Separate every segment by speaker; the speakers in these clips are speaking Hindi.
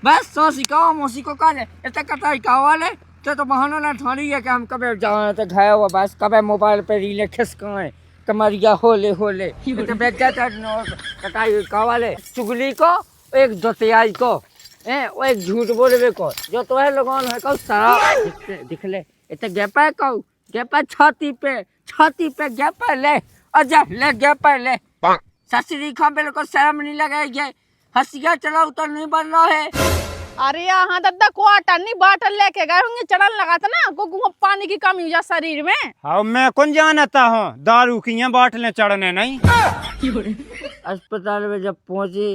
Speaker 1: बस सो सिखाओ मौसी को कहा इतना कटाई का वाले तो बहाना ना थोड़ी है कि हम कभी जाए तो घाया हुआ बस कभी मोबाइल पे रीले खिसकाएं कमरिया होले होले तो बेच जाता कटाई का वाले चुगली को एक जोतियाई को वो एक झूठ बोलवे को जो तो है लोगों है को सारा दिख ले इतना गैपा को गैपा छाती पे गैपा ले अजा ले गैपा ले ससुरी खांबे को शर्म नहीं लगाई हंसिया चलाओ तो नहीं बन रहा है।
Speaker 2: अरे यहाँ दादा को नहीं बाटल लेके गए होंगे चढ़न लगा था ना को पानी की कमी हुई शरीर में।
Speaker 3: हाँ मैं कौन जानता हूँ दारू की बाटले चढ़ने नहीं।
Speaker 1: अस्पताल में जब पहुंचे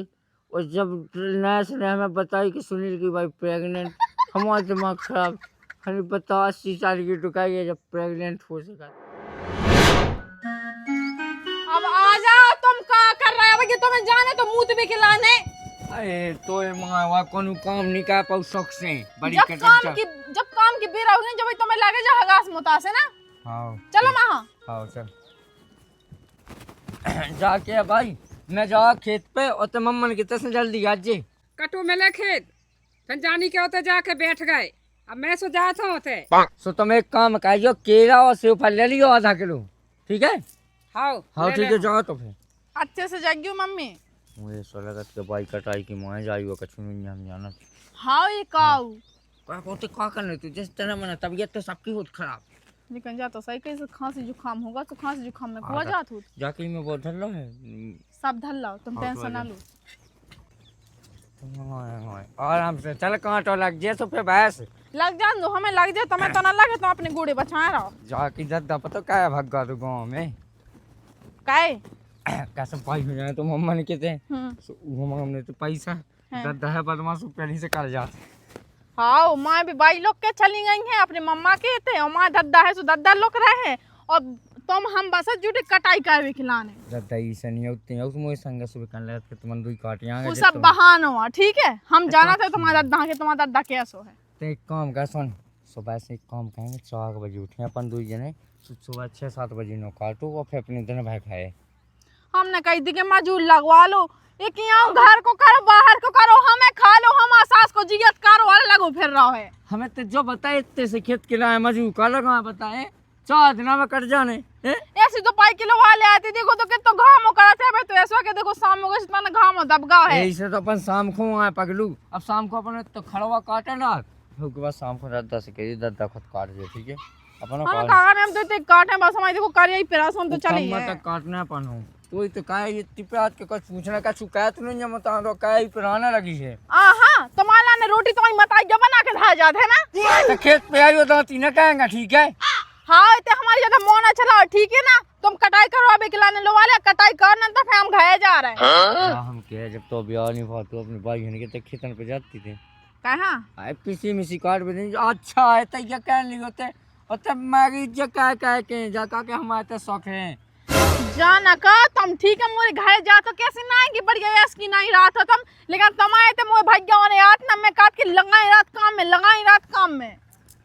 Speaker 1: और जब नर्स ने हमें बताई कि सुनील की भाई प्रेग्नेंट हमारा दिमाग खराब हमें बता 80 साल की टुकाई है जब प्रेग्नेंट हो सका।
Speaker 2: अब आ जाओ तुम क्या कर रहे हो तुम्हें जाने तो मुंह भी खिलाने।
Speaker 1: अरे तो ये मंगावा कोनो काम नहीं कर पाऊ शौक से बड़ी
Speaker 2: जब काम की बेरा होगी जब तुम्हें लगे जा हगास मुता से ना।
Speaker 1: हाँ
Speaker 2: चलो मां
Speaker 1: हाँ चल जाके भाई मैं जा खेत पे और तो मम्मन की तस्वीर जल्दी आज जी
Speaker 4: कटो मिले खेत जानी के होते जाके बैठ गए अब मैं सो जाता होते
Speaker 1: सो तुम एक काम करियो केला और सेव फल ले लियो आधा किलो ठीक है।
Speaker 4: हाँ
Speaker 1: हाँ ठीक है जाओ तो फिर
Speaker 2: अच्छे से जागियो मम्मी
Speaker 1: मुझे सो लगा के भाई कटाई की मोए जाइयो कछु नहीं हम जाना।
Speaker 2: हाँ ये काऊ
Speaker 1: का कोते का करने तू जिस तरह मना तबीयत तो सबकी होत खराब
Speaker 2: निकल जा तो सही कैसे खांसी जुकाम होगा तो खांसी जुकाम में कुआ जात हो
Speaker 1: जाके में बहुत धल्लो है
Speaker 2: सब धल लो तुम टेंशन ना लो।
Speaker 1: आराम से चल कांटो लग जे तो फिर बहस
Speaker 2: लग जा दो हमें लग जाए तुम्हें तो ना लगे तो अपने गोड़े बचा रहो
Speaker 1: जाके दद्दा पता क्या भगवा तू गांव में
Speaker 2: काहे
Speaker 1: कैसे पाई हो जाए तो मम्मा ने कहते वो हमने तो पैसा दद्दा है बदमाश पहले से कर जा।
Speaker 2: हाँ माँ भी भाई लोग के चली गई हैं अपने मम्मा के थे और माँ दद्दा है तो दद्दा लोग रहे हैं और तुम हम बस जुटे कटाई कर खिलाने
Speaker 1: दद्दा इसे नहीं होती है उसमें संग सुबह कर ले के तुम दुई काटियां
Speaker 2: वो सब बहाना हुआ ठीक है हम जाना था तुम्हारा दद्दा के तुम्हारा दद्दा कैसो है
Speaker 1: तो एक काम कर सुन सुबह से एक काम करेंगे 4 बजे उठे अपन दुई जने सुबह 6-7 बजे नो काटो और फिर अपने दिन भाई खाए
Speaker 2: हमने कही थी कि मजूर लगवा लो एक यहाँ घर को करो बाहर को करो हमें खा लो हम सास को जियत करो वाले लगो फिर रहा है
Speaker 1: हमें तो जो बताए इतने से खेत के लाए मजूर का लगा बताए 4 दिन में कट जाने
Speaker 2: ऐसी तो 5 किलो वाले आते देखो तो कितना घाम हो कराते हैं तो ऐसा के देखो शाम हो इतना घाम दबगा है
Speaker 1: ऐसे तो अपन शाम को आए पगलू अब शाम को अपन तो खड़वा काटे ना उसके बाद शाम को दद्दा से कहिए दद्दा खुद काट दे ठीक है अपन
Speaker 2: हम कहां हम तो काटे बस हमारे देखो करिए ही पेरास हम तो चले
Speaker 1: है तक काटना अपन हूं तो तो काय ये टिपे आज के कुछ पूछना का शिकायत नहीं मता तो काय पुराना लगी है
Speaker 2: हां तुम्हारा ने रोटी तुम्हारी मताई जब बना के धा जाते है ना
Speaker 1: तो खेत पे आइयो तो तीन कहेंगे ठीक है।
Speaker 2: हां ते हमारी ज्यादा मोना चला ठीक है ना तुम कटाई करवाबे खिलाने लो वाले कटाई करना तो फिर हम घाए जा रहे हैं।
Speaker 1: हम कहे जब तो ब्याह नहीं हुआ तो अपने भाई हन के खेतन पे जाती थे
Speaker 2: कहां
Speaker 1: आए पीसी मिसी काट भी नहीं अच्छा है तो ये कह ली होते और तब मारी जे कह के जाका के हमारे तो शौक है
Speaker 2: जाना का तुम ठीक है मोरे घर जा तो कैसे ना आएंगे बढ़िया यस की नहीं रात हो तुम लेकिन तुम आए थे मोरे भैया ने रात ना मैं काट के लगाई रात काम में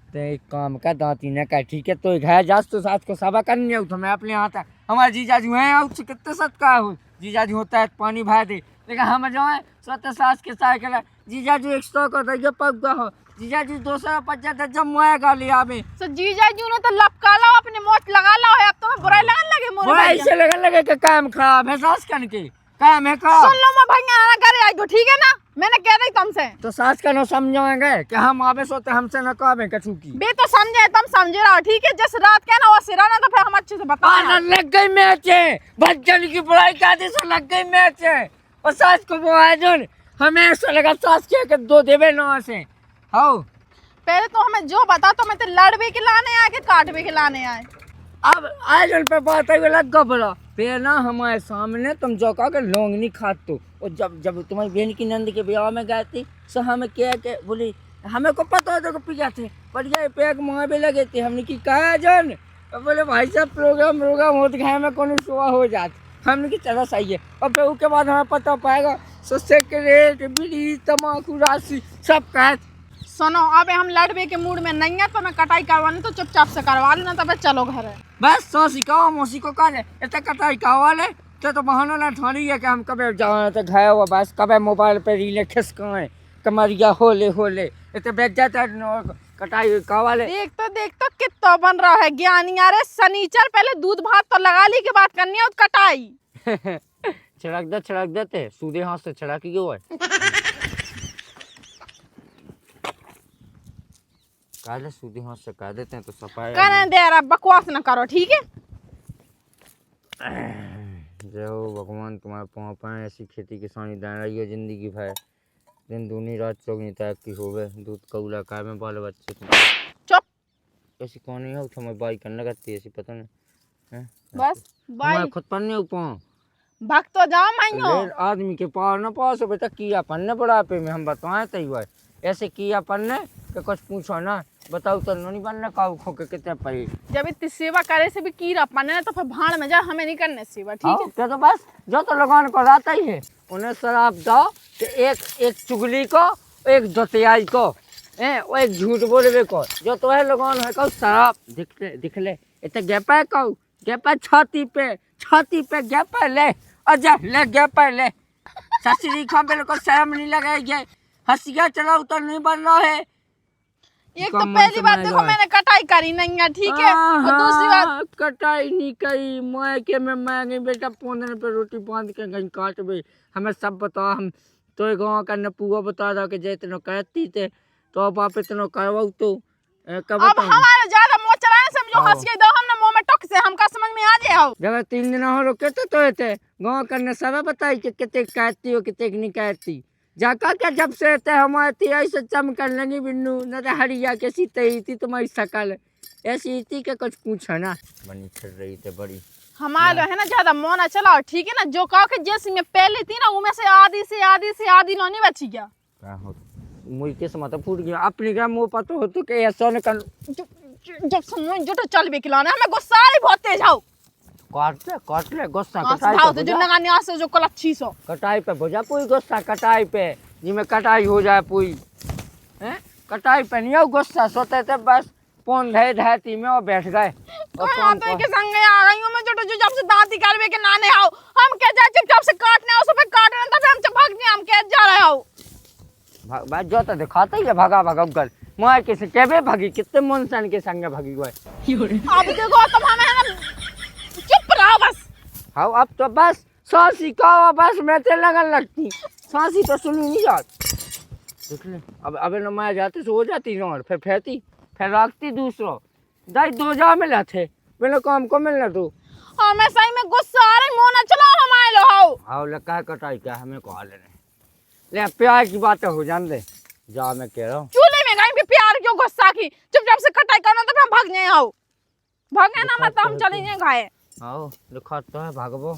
Speaker 1: तो एक काम का दांती ने का ठीक है तो घर जास तो साथ को सबा करनी है तो मैं अपने यहाँ था हमारे जीजाजी हैं और कितने सत्का हो जीजाजी होता है पानी भर दे लेकिन हम जो है स्वतः सास के साइकिल जीजाजी 100 को दे पग हो जीजाजी 250 जब मुआ गाली आवे
Speaker 2: तो जीजाजी ने तो लपका लो अपने मोच लगा लो है अब तुम्हें बुराई लगन लगे मोरे
Speaker 1: बुराई
Speaker 2: भैया
Speaker 1: से लगन लगे कि काम खराब है सास कन के काम है खराब
Speaker 2: सुन लो मैं भैया ना करे आई तो ठीक है ना मैंने कह रही तुमसे
Speaker 1: तो सास का न समझाएंगे कि हम आवे सोते हमसे न कावे कछु की
Speaker 2: बे तो समझे तुम समझे रहो ठीक है जिस रात के ना वो सिरा ना तो फिर हम अच्छे से बता
Speaker 1: लग गई मैच है बच्चन की बुराई का से लग गई मैच है और सास को वो आयोजन हमें ऐसा लगा सास के 2 देवे न से हाउ
Speaker 2: पहले तो हमें जो बता तो मैं तो लड़ भी खिलाने आए कि काट भी खिलाने आए
Speaker 1: अब आयोजन पे बात है लग गबरा फिर ना हमारे सामने तुम जो कहा कि लौंग नहीं खात तो और जब तुम्हारी बहन की नंद के ब्याह में गए थे तो हमें क्या के बोली हमें को पता होता को पिया थे पर ये पैक मुँह भी लगे थे हमने की कहा जन बोले भाई साहब प्रोग्राम होते गए में कौन सुबह हो जाती हमने की चला सही है और फिर उसके बाद हमें पता पाएगा सस्ते के रेट बीड़ी तम्बाकू राशि सब कह
Speaker 2: सुनो अब हम लड़बे के मूड में नहीं है तो मैं कटाई करवानी तो चुपचाप से करवा लेना तब चलो घर
Speaker 1: बस सो सिखाओ मौसी को कहा इतना कटाई करवा ले तो बहाना ना थोड़ी है कि हम कभी जाए तो घाया हुआ बस कभी मोबाइल पे रीले खिसकाएं कमरिया होले होले ये तो बैठ जाता कटाई का वाले।
Speaker 2: देख तो कितना बन रहा है ज्ञानी। अरे सनीचर पहले दूध भात तो लगा ली के बात करनी है और कटाई।
Speaker 1: छिड़क देते सूदे हाथ से छिड़क ही क्यों है। काले सूदे हाथ से कह देते हैं तो सफाई
Speaker 2: करने दे रहा, बकवास न करो ठीक है।
Speaker 1: जय हो भगवान तुम्हारे पाँव पाए ऐसी खेती किसानी दान रही है जिंदगी भर दिन दूनी रात चौगनी टाइप की होवे दूध कौला काय में बाल बच्चे
Speaker 2: चुप।
Speaker 1: ऐसी कौन नहीं हो तुम्हें बाई करने लगती है ऐसी पता नहीं हैं?
Speaker 2: बस बाई
Speaker 1: खुद पन्ने ऊपर
Speaker 2: भग तो जाओ माइयो।
Speaker 1: आदमी के पार न पास हो बेटा किया पन्ने बुढ़ापे में हम बताएं तो हुआ ऐसे किया पन्ने कि कुछ पूछो ना बताओ तो नहीं बनना काऊ खो के कितने पड़ी।
Speaker 2: जब इतनी सेवा करे से भी कीड़ा पने तो फिर भाड़ में जा, हमें नहीं करने सेवा ठीक है।
Speaker 1: क्या तो बस जो तो लगान को आता ही है उन्हें शराब दो कि एक चुगली को एक दतियाई को वो एक झूठ बोलवे को जो तो है लगान है कहो शराब दिख ले इतने गैपा कहो गैपा छाती पे गैपा ले अजा ले गैपा ले ससुरी खा को शर्म नहीं लगाएगी हंसिया चलाओ तो नहीं बन रहा है।
Speaker 2: एक तो पहली बात देखो मैंने कटाई करी नहीं है ठीक है, और दूसरी बात
Speaker 1: कटाई नहीं करी मैं के मैं गई बेटा 15 पे रोटी बांध के गई काट बे हमें सब बता हम तो गाँव का नपुआ बता रहा कि जितनो कहती थे तो अब आप इतना करवाओ तो
Speaker 2: अब हमारे ज्यादा मुंह चलाने से जो हंस गई दो हम ना मुंह में टक से हमका समझ में आ जाए।
Speaker 1: जब 3 दिन हो कहते तो थे गाँव करने सब बताई कि कितने कहती हो कितने नहीं कहती जाका क्या जब से थे हमारी ऐसे चमकन लगी बिन्नू न तो हरिया कैसी थी तुम्हारी शकल ऐसी थी कि कुछ पूछा ना बनी फिर रही थे बड़ी
Speaker 2: हमारा है ना ज्यादा मोना चलाओ ठीक है ना। जो कहो कि जैसी में पहले थी ना उनमें से आधी नहीं बची गया
Speaker 1: मुझे किस्मत फूट गया अपनी का मुंह पता हो तो के ऐसा न कर
Speaker 2: जब समझ जो तो चल भी खिलाना हमें गुस्सा आ रही बहुत तेज आओ
Speaker 1: काट ले गुस्सा
Speaker 2: कटाई तो जो लगाने आ से जो कल 600
Speaker 1: कटाई पे भोजा पूरी गुस्सा कटाई पे जिसमें कटाई हो जाए पूरी हैं कटाई पे नहीं हो गुस्सा सोते थे बस फोन ढाई में और बैठ गए
Speaker 2: और तो के संग आ गई हूं मैं जो जब से दांती करवे के नाने आओ हम के जा चुपचाप से काटने आओ सब काटने तब हम से भागने हम के जा रहे हो
Speaker 1: भाई जो तो दिखाता ही है भागा कर मैं किसे केबे भागी कितने मनसन के संग भागी गए
Speaker 2: अब देखो तुम हमें चुप रहो बस।
Speaker 1: हाँ अब तो बस सांसी का बस मैं ते लगन लगती सांसी तो सुनी नहीं जात देख ले अब न मैं जाते सो हो जाती और फिर फैती फिर रखती दूसरों दाई 2 जा मिला थे मैंने काम को मिलना तू
Speaker 2: हमें सही में गुस्सा आ रही मोना चलाओ हमारे लो
Speaker 1: आओ लगा कटाई क्या हमें कहा लेने ले प्यार की बातें हो जान दे जा मैं कह रहा हूँ
Speaker 2: चूल्हे में गई भी प्यार क्यों गुस्सा की चुपचाप से कटाई करना तो हम भाग जाए आओ भागे ना मत हम चले जाए घाये
Speaker 1: आओ लिखा तो है भागबो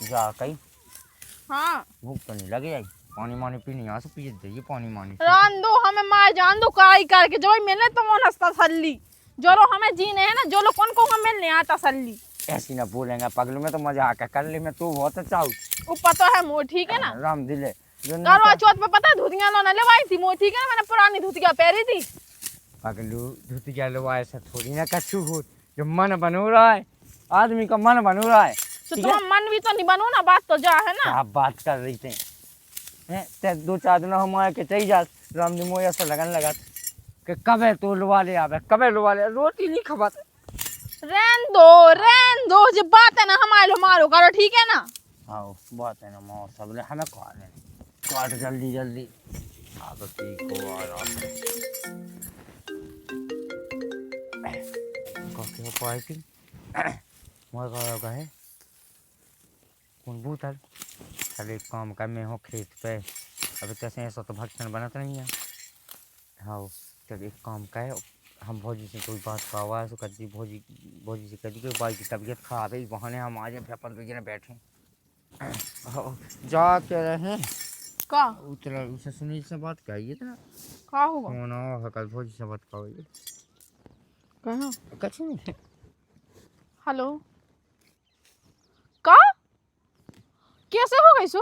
Speaker 1: जा कहीं
Speaker 2: हाँ
Speaker 1: भूख तो नहीं लगे आई पानी मानी पीनी यहाँ से पी जाइए पानी मानी
Speaker 2: रान दो हमें मार जान दो काई करके जो मिले तो वो नस्ता तसल्ली जो लो हमें जीने है ना जो लोग कौन को हमें मिलने आता तसल्ली
Speaker 1: ऐसी ना बोलेंगे पगलू में तो मजा आकर कर ले मैं तू बहुत अच्छा हूँ
Speaker 2: ऊपर तो है मोह ठीक है ना
Speaker 1: राम दिले
Speaker 2: करवा चौथ पे पता है धोतियां लो ना लेवाई थी मोह ठीक है ना मैंने पुरानी धोतियां पहनी थी
Speaker 1: पगलू धोतिया लो ऐसा थोड़ी ना कछु हो जो मन बनो रहा है आदमी का मन बनो रहा है
Speaker 2: तो तुम मन भी तो नहीं बनो ना बात तो जा है ना
Speaker 1: आप बात कर रही थे हैं ते 2-4 दिन हमारे के चाहिए जा राम जी मोया से लगन लगा कि कबे तो लुवा ले आवे कबे लुवा ले रोटी नहीं खवाते
Speaker 2: रहन दो जब बात है ना हमारे लो मारो करो ठीक है ना।
Speaker 1: आओ बात है ना माँ सब ले हमें कहा ले काट जल्दी आप ठीक हो आराम कॉफी पाई थी मोर का है कौन बूतल चल एक काम कर मैं हो खेत पे अभी कैसे ऐसा तो भक्षण बनत नहीं है। हाँ चल एक काम कर हम भौजी से कोई बात का आवाज़ तो कदी भौजी से कदी कोई बाई की तबीयत खराब है इस बहाने हम आज अपन तो बैठे जा के रहे
Speaker 2: का
Speaker 1: उतरा उसे सुनील से बात करिए ना
Speaker 2: का होगा
Speaker 1: कौन हो कल भौजी से बात करिए
Speaker 2: कहाँ
Speaker 1: कुछ नहीं
Speaker 2: हेलो का कैसे हो गई सो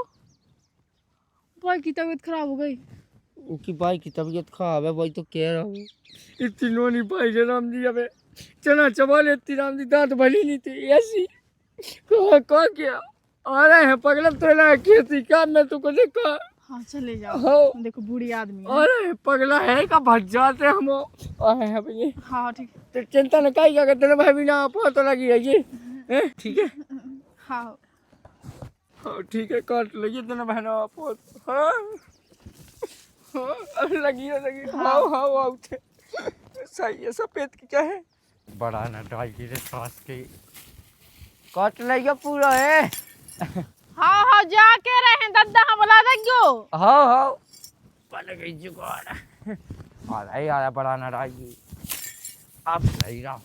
Speaker 2: भाई की तबीयत खराब हो गई
Speaker 1: उसकी भाई की तबीयत खराब है भाई तो कह रहा हूँ इतनी नोनी भाई जे राम जी अबे चना चबा लेती राम जी दांत भली नहीं थी ऐसी कहा क्या आ रहे हैं पगला तो ना खेती का मैं तुमको देखा
Speaker 2: हाँ चले जाओ।
Speaker 1: हो।
Speaker 2: देखो बूढ़ी आदमी है।
Speaker 1: अरे पगला है का भज जाते हम है भैया।
Speaker 2: हाँ ठीक।
Speaker 1: तो चिंता न काई क्या करते भाई भी ना पो तो लगी है ये ठीक है।
Speaker 2: हाँ
Speaker 1: हाँ ठीक है काट लगी तेना बहना पो। हाँ हाँ लगी हाँ हाँ उठे सही है। सफेद की क्या है बड़ा ना डाली रे सास के काट लगी पूरा है।
Speaker 2: हाँ हाँ जाके रहे दादा हम बुला देंगे।
Speaker 1: हाँ हाँ बन गई जुगाड़ आ रहा बड़ा ना डाली अब सही रहा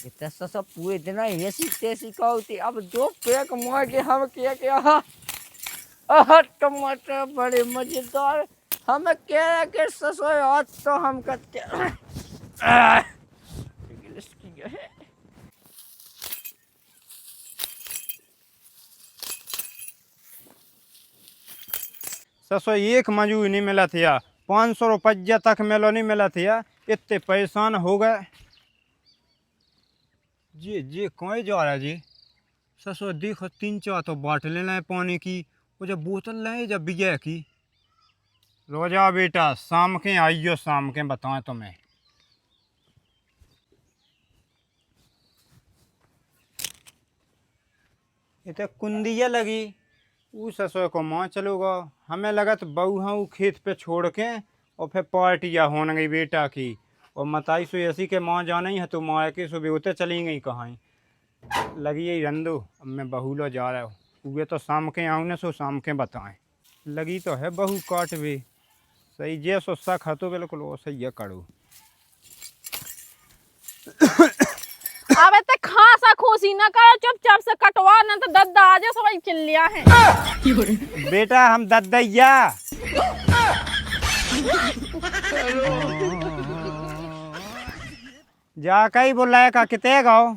Speaker 1: इतना सब पूरे दिन ऐसी तैसी कहती अब दो पैक मार के हम क्या टमाटर बड़े मजेदार हम कह के ससुर आज तो हम करते
Speaker 3: ससो एक मजूर नहीं मिला था 500 रुपया तक मेलो नहीं मिला था इतने परेशान हो गए। जी कौन जा रहा है जी ससो देखो 3-4 तो बाटलें लाए पानी की वो जब बोतल लाए जब बिया की रोजा बेटा शाम के आइयो शाम के बताएं तुम्हें। इतने कुंदिया लगी ऊ ससुर को माँ चलोगा हमें लगा तो बहू हाँ खेत पे छोड़ के और फिर पार्टियाँ होने गई बेटा की और मताई सो ऐसी के माँ जाना ही है तो माँ के सुबह उतर चली गई कहाँ लगी यही रंदो अब मैं बहू लो जा रहा हूँ वे तो शाम के आऊँ ना सो शाम के बताएं लगी तो है बहू काट भी सही जे सो शक है तो बिल्कुल वो सही है करो।
Speaker 2: अब इतने खासा खोसी न करो चुपचाप से कटवा न तो दद्दा आ जाए सब चिल लिया है।
Speaker 3: बेटा हम दद्दैया जा कहीं बुलाए का कितने गाओ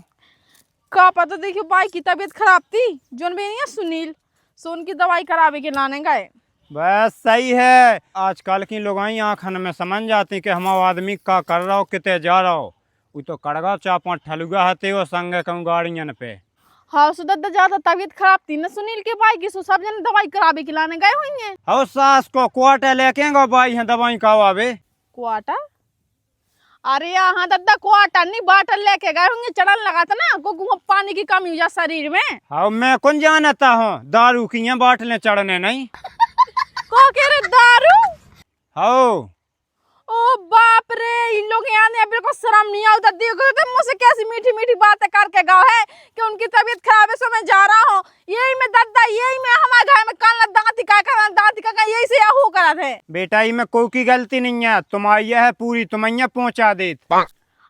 Speaker 2: का पता देखियो भाई की तबीयत खराब थी जोन भी नहीं है सुनील सो उनकी दवाई करावे के लाने गए।
Speaker 3: बस सही है आजकल की लोग आँखन में समझ जाती कि हम आदमी का कर रहा हो कितने जा रहा हो वो तो कड़गा चापा ठलुगा हते वो संग कहूँ गाड़ियन पे।
Speaker 2: हाँ सो दद्दा ज्यादा तबीयत खराब थी न सुनील के भाई की सो सब जन दवाई करावे के लाने गए हुई हैं।
Speaker 3: हो सास को क्वार्टर लेके गो भाई है दवाई का आवे
Speaker 2: क्वार्टर अरे यहाँ दद्दा क्वार्टर नहीं बाटल लेके गए होंगे चढ़न लगा था ना को पानी की कमी हो जा शरीर में।
Speaker 3: हाँ मैं कौन जानता हूँ दारू की बाटलें चढ़ने नहीं
Speaker 2: को कह रहे दारू।
Speaker 3: हो
Speaker 2: ओ बाप रे इन लोग यहाँ ने अभी को शर्म नहीं आता देखो तो मुझसे कैसी मीठी मीठी बातें करके गाओ है कि उनकी तबीयत खराब है सो मैं जा रहा हूँ यही में दद्दा यही में हमारे घर में कान दांती का यही से हो करा थे।
Speaker 3: बेटा ये में कोई की गलती नहीं है तुम्हारी है पूरी तुम्हें पहुँचा दे।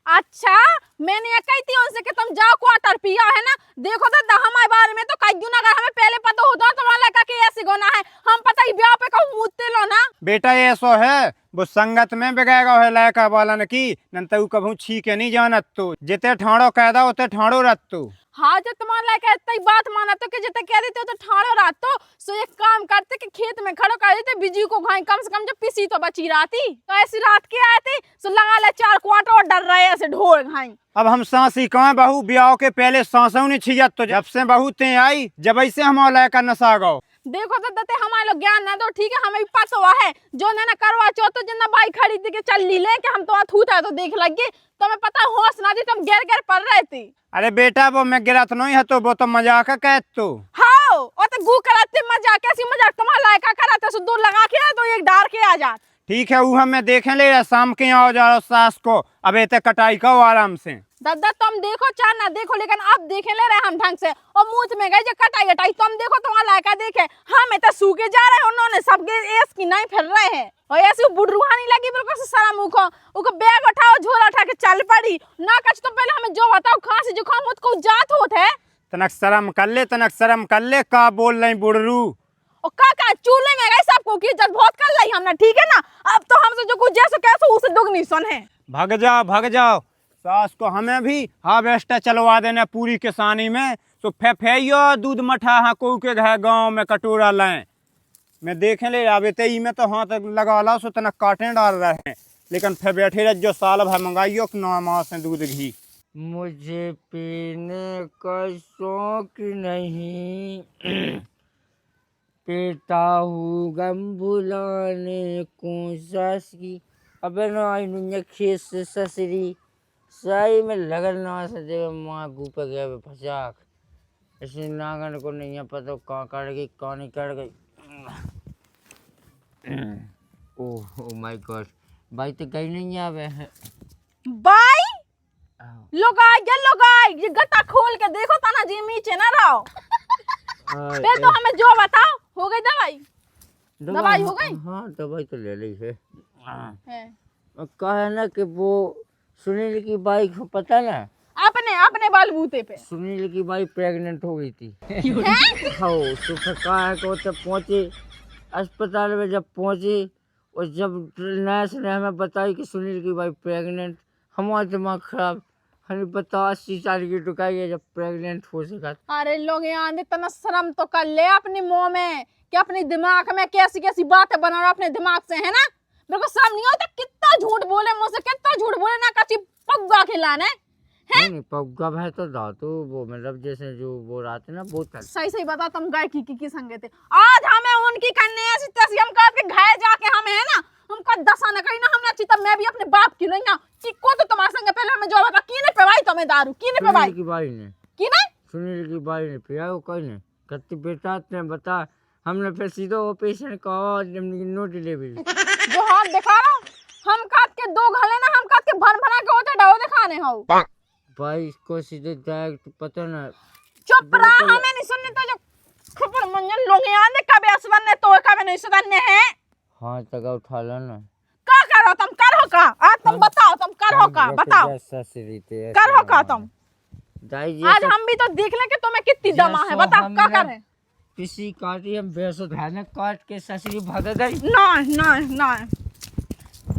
Speaker 2: अच्छा मैंने ये कही थी उनसे कि तुम जाओ क्वार्टर पिया है ना देखो दद्दा हमारे बारे में तो कहीं ना अगर हमें पहले पता होता तो तुम्हारा लड़का के ऐसी गोना है हम पता ही ब्याह पे कहूँ मुझते लो ना। बेटा
Speaker 3: ऐसो है वो संगत में बिगेगा है लड़का वालन की नंतर कभू छी के नहीं जानत तो जिते ठाणो कहदा उते ठाणो रत तो।
Speaker 2: हाँ जब तुम्हारा लड़का इतनी बात माना तो कि जिते कह देते हो तो ठाणो रात तो सो एक काम करते कि खेत में खड़ो कर देते बिजली को घाई कम से कम जब पिसी तो बची राती तो ऐसी रात के आए थे सो लगा ले 4 क्वार्टर और डर रहे ऐसे ढोल घाई।
Speaker 3: अब हम सांसी कहाँ बहू ब्याह के पहले सांसों ने छिजत तो जब से बहू ते आई जब ऐसे हमारा लड़का नशा गो
Speaker 2: देखो तो दत्ते हमारे लोग ज्ञान ना दो ठीक है हमें भी पता हुआ है जो ने ना करवा चो तो जिन्ना बाइक खरीद के चल ली ले कि हम तो थूता तो देख लगे तो मैं पता होश ना दी तुम गिर गिर पड़ रहे थे।
Speaker 3: अरे बेटा वो मैं गिरत नहीं है तो वो तो मजाक कहत तो
Speaker 2: हाँ और तो गु कराते मजाक कैसी मजाक तुम्हारा लायका कराते सो दूर लगा के तो एक डार के आ जात।
Speaker 3: ठीक है वो हमें देखें ले शाम के आओ जाओ सास को अब एते कटाई का आराम से
Speaker 2: दादा तुम देखो चार ना देखो लेकिन अब देखे ले रहे हम ढंग से और मुंह में गए जो कटाई कटाई तुम देखो तुम्हारा लायका देखे हम इतना सूखे जा रहे हैं उन्होंने सबके एस की नहीं फिर रहे हैं और ऐसे बुढ़रूहानी लगी बिल्कुल से सारा मुंह को बैग उठाओ झोला उठा के चल पड़ी ना कच तो पहले हमें जो बताओ खांसी जुकाम हो को जात होत है
Speaker 3: तनक शर्म कर ले का बोल रही बुढ़रू
Speaker 2: और का चूल्हे में गए सबको की इज्जत बहुत कर ली हमने ठीक है ना अब तो हमसे जो कुछ जैसे कैसे उसे दुगनी सुन है।
Speaker 3: भाग जाओ सास को हमें भी हार्वेस्टर चलवा देना पूरी किसानी में तो फेफेयो दूध मठा हाँ को के घर गाँव में कटोरा लाएं मैं देखे ले आवे ते में तो हाथ लगा ला सो तना काटे डाल रहे हैं लेकिन फिर बैठे रह जो साल भर मंगाइयो 9 मास में दूध घी।
Speaker 1: मुझे पीने का शौक नहीं पीता हूँ गम बुलाने को सास की। अबे ना आई नुन्या खेस से ससरी सही में लगन ना सजे माँ गुपे गया बे फसाक। इसी नागन को नहीं है पता कहाँ कट गई कहाँ नहीं कट गई। ओह माय गॉड भाई तो कहीं नहीं आवे है
Speaker 2: बाई लोगाई ये गट्टा खोल के देखो तना जी नीचे ना रहो। फिर तो हमें जो बताओ हो गई दवाई हो गई।
Speaker 1: हाँ दवाई तो ले ली है।
Speaker 2: है
Speaker 1: कहा ना कि वो सुनील की बाइक पता ना
Speaker 2: अपने बलबूते पे
Speaker 1: सुनील की बाइक प्रेग्नेंट हो गई थी।
Speaker 2: हैं?
Speaker 1: हाँ तो फिर कहा है कि वो जब पहुँचे अस्पताल में जब पहुँचे और जब नर्स ने हमें बताई कि सुनील की बाइक प्रेग्नेंट हमारा दिमाग खराब हमें पता 80 साल की टुकाई है जब प्रेग्नेंट हो सका।
Speaker 2: अरे लोग यहाँ इतना शर्म तो कर ले अपने मुंह में कि अपने दिमाग में कैसी कैसी बातें बना रहा अपने दिमाग से है ना। मेरे को शर्म नहीं होता कितना झूठ बोले मुझसे कितना झूठ बोले ना कच्ची पग्गा खिलाने
Speaker 1: नहीं पग्गा भाई तो दातु वो मतलब जैसे जो वो रात ना वो
Speaker 2: सही बता तुम गए की संगे थे आज हमें उनकी करने ऐसी तैसी हम कह के घाय जाके हमें है ना हमका दसा न करी ना हमने अच्छी तब मैं भी अपने बाप की नहीं चिक्को तो तुम्हारे संगे पहले हमें जो बता की ने पे भाई तुम्हें दारू की ने पे भाई
Speaker 1: की बाई ने
Speaker 2: की ने
Speaker 1: सुनील की बाई ने पिया वो कोई ने कत्ती बेटा ने बता हमने फिर सीधा वो पेशेंट का नो डिलीवरी
Speaker 2: जो हाथ दिखा रहा हम काट के दो घले ना हम काट के भर भरा के होते डाव दिखाने हो
Speaker 1: भाई इसको सीधे डायरेक्ट पता ना
Speaker 2: चुप रहा हमें नहीं सुनने तो जो खबर मंजन लोग यहाँ ने कभी असवन ने तो कभी नहीं सुनने हैं।
Speaker 1: हाँ तक उठा लो ना
Speaker 2: क्या करो तुम करो का आज तुम बताओ तुम करो का बताओ करो का तुम आज हम भी तो देख लें कि तुम्हें कितनी दमा है बताओ क्या करें।
Speaker 1: किसी काटी हम बेसो धाने काट के ससुरी भाग गई
Speaker 2: नहीं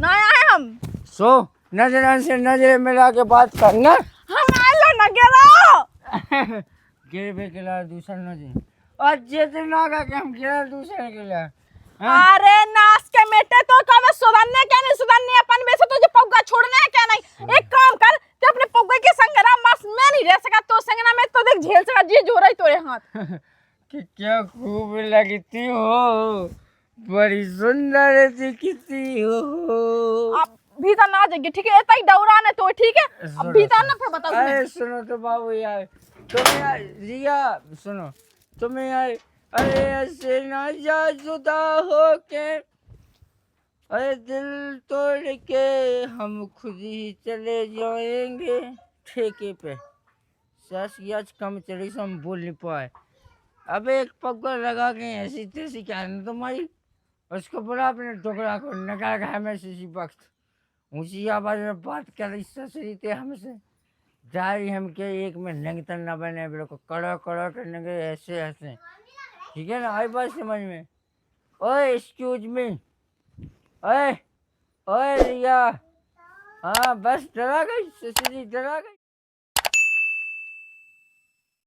Speaker 2: आए हम
Speaker 1: सो नजर से नजर मिला के बात करना
Speaker 2: हम आलो न गिरो
Speaker 1: गिर पे गिरा दूसरा नजर और जितना का कि हम गिरा दूसरे के लिए।
Speaker 2: अरे नाच के मेटे तो कब सुधरने क्या नहीं सुधरने अपन वैसे तुझे पग्गा छोड़ना है क्या नहीं एक काम कर ते अपने पग्गे के संग रहा मस्त मैं नहीं रह सका तो संग ना मैं तो देख झेल सका जी जो रही तोरे हाथ
Speaker 1: कि क्या खूब लगती हो बड़ी सुंदर दिखती हो।
Speaker 2: अब भीतर ना जाएगी ठीक है इतना ही दौरान है तो ठीक है अब भीतर ना फिर बताओ।
Speaker 1: अरे सुनो तो बाबू यार तुम्हें यार रिया सुनो तुम्हें यार अरे ऐसे ना जा जुदा हो के अरे दिल तोड़ के हम खुद ही चले जाएंगे ठेके पे सस आज कम चली से हम बोल नहीं पाए। अब एक पग्गा लगा के ऐसी तैसी क्या है तुम्हारी उसको बोला अपने टुकड़ा को निकाल के हमें इसी वक्त ऊंची आवाज में बात कर रही ससुरी थे हमसे जा रही हम के एक में नंगतन न बने मेरे को कड़ा करने के ऐसे ऐसे ठीक है ना आई बात समझ में। ओए एक्सक्यूज मी ओए ओए रिया हाँ बस डरा गई ससुरी डरा गई।